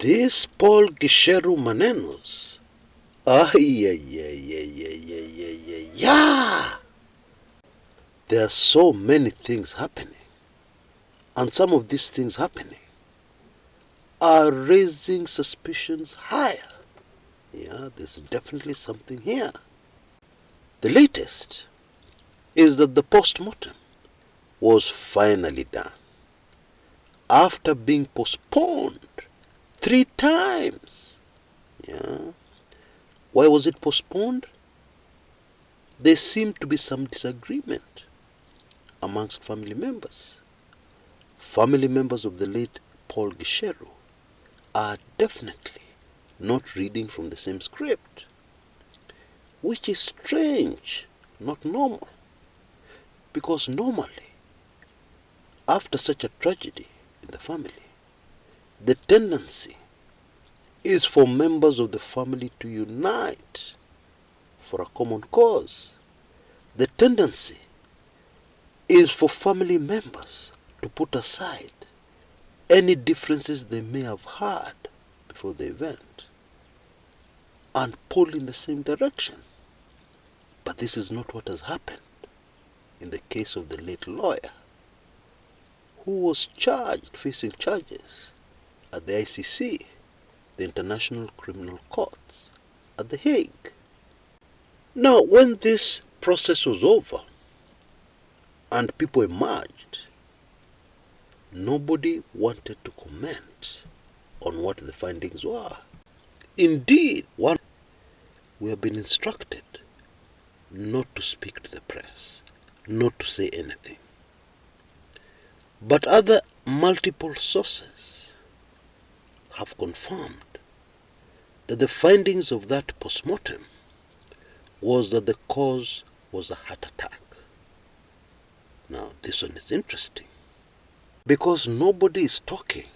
This Paul Gicheru manenos. Ay, ay, ay, ay, ay, ay, ay, ay, yeah. There are so many things happening. And some of these things happening are raising suspicions higher. Yeah, there's definitely something here. The latest is that the post-mortem was finally done after being postponed 3 times. Yeah. Why was it postponed? There seemed to be some disagreement amongst family members. Family members of the late Paul Gicheru are definitely not reading from the same script, which is strange, not normal. Because normally, after such a tragedy in the family, the tendency is for members of the family to unite for a common cause. The tendency is for family members to put aside any differences they may have had before the event and pull in the same direction. But this is not what has happened in the case of the late lawyer, who was facing charges at the ICC, the International Criminal Courts, at The Hague. Now, when this process was over and people emerged, nobody wanted to comment on what the findings were. Indeed, we have been instructed not to speak to the press, not to say anything. But other multiple sources have confirmed that the findings of that post-mortem was that the cause was a heart attack. Now, this one is interesting because nobody is talking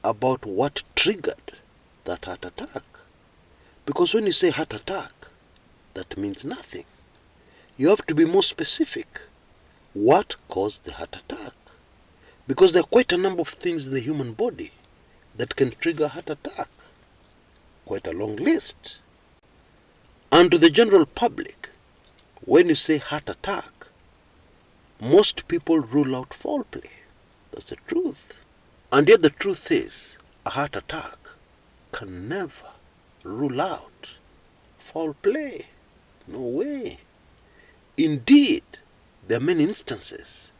about what triggered that heart attack. Because when you say heart attack, that means nothing. You have to be more specific. What caused the heart attack? Because there are quite a number of things in the human body that can trigger heart attack. Quite a long list. And to the general public, when you say heart attack, most people rule out foul play. That's the truth. And yet the truth is, a heart attack can never rule out foul play. No way. Indeed, there are many instances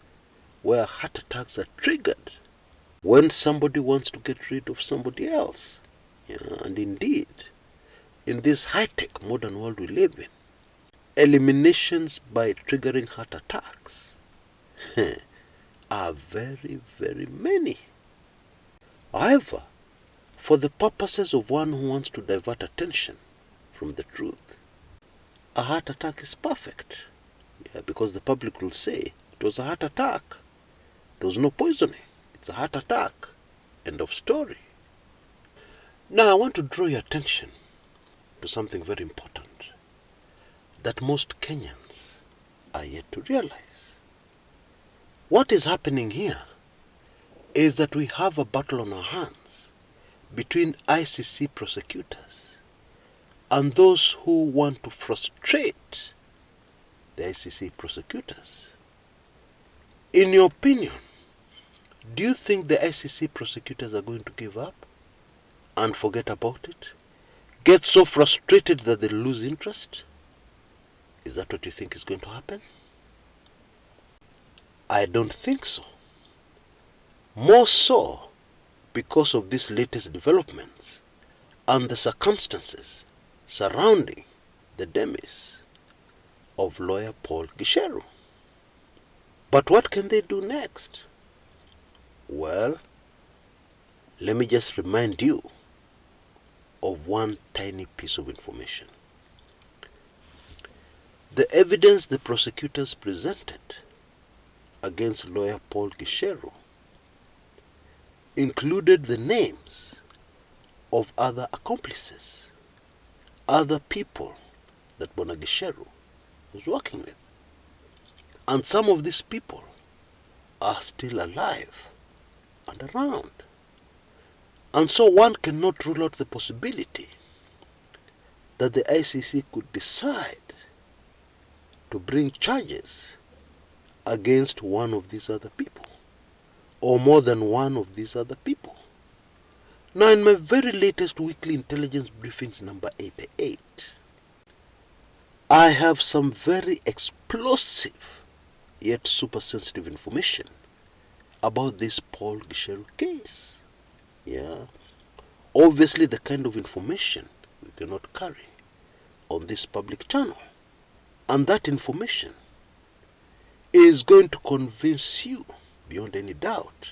where heart attacks are triggered when somebody wants to get rid of somebody else. Yeah, and indeed, in this high-tech modern world we live in, eliminations by triggering heart attacks are very, very many. However, for the purposes of one who wants to divert attention from the truth, a heart attack is perfect. Yeah, because the public will say it was a heart attack. There was no poisoning. It's a heart attack. End of story. Now I want to draw your attention to something very important that most Kenyans are yet to realize. What is happening here is that we have a battle on our hands between ICC prosecutors and those who want to frustrate the ICC prosecutors. In your opinion, do you think the ICC prosecutors are going to give up and forget about it? Get so frustrated that they lose interest? Is that what you think is going to happen? I don't think so. More so because of these latest developments and the circumstances surrounding the demise of lawyer Paul Gicheru. But what can they do next? Well, let me just remind you of one tiny piece of information. The evidence the prosecutors presented against lawyer Paul Gicheru included the names of other accomplices, other people that Bwana Gicheru was working with. And some of these people are still alive and around. And so one cannot rule out the possibility that the ICC could decide to bring charges against one of these other people, or more than one of these other people. Now, in my very latest weekly intelligence briefings number 88, I have some very explosive yet super sensitive information about this Paul Gicheru case. Yeah, obviously the kind of information we cannot carry on this public channel. And that information is going to convince you beyond any doubt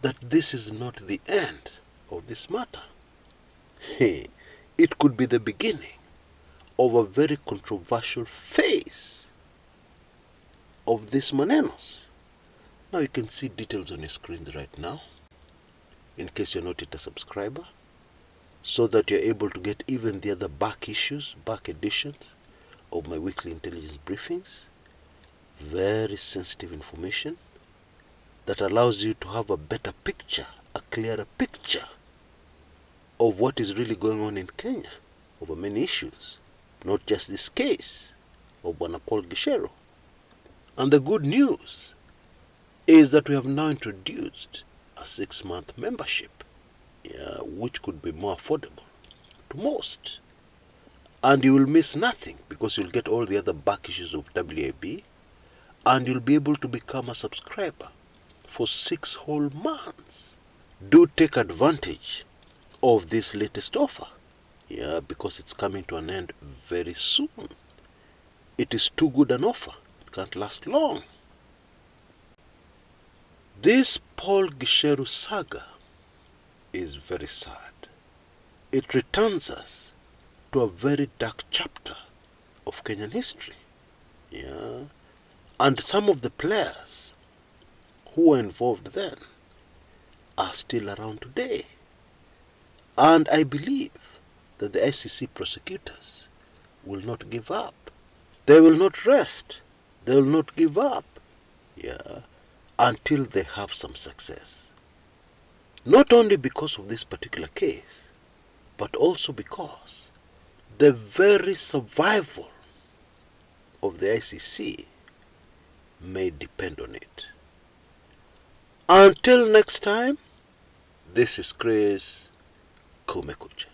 that this is not the end of this matter. It could be the beginning of a very controversial phase of this manenos. Now you can see details on your screens right now, in case you're not yet a subscriber, so that you're able to get even the other back issues, back editions of my weekly intelligence briefings. Very sensitive information that allows you to have a better picture, a clearer picture of what is really going on in Kenya over many issues, not just this case of Bwana Paul Gicheru. And the good news is that we have now introduced a 6-month membership, which could be more affordable to most. And you will miss nothing because you'll get all the other back issues of WAB, and you'll be able to become a subscriber for 6 whole months. Do take advantage of this latest offer, because it's coming to an end very soon. It is too good an offer. It can't last long. This Paul Gicheru saga is very sad. It returns us to a very dark chapter of Kenyan history. And some of the players who were involved then are still around today. And I believe that the ICC prosecutors will not give up. They will not rest. They will not give up, until they have some success. Not only because of this particular case, but also because the very survival of the ICC may depend on it. Until next time, this is Chris Kumekucha.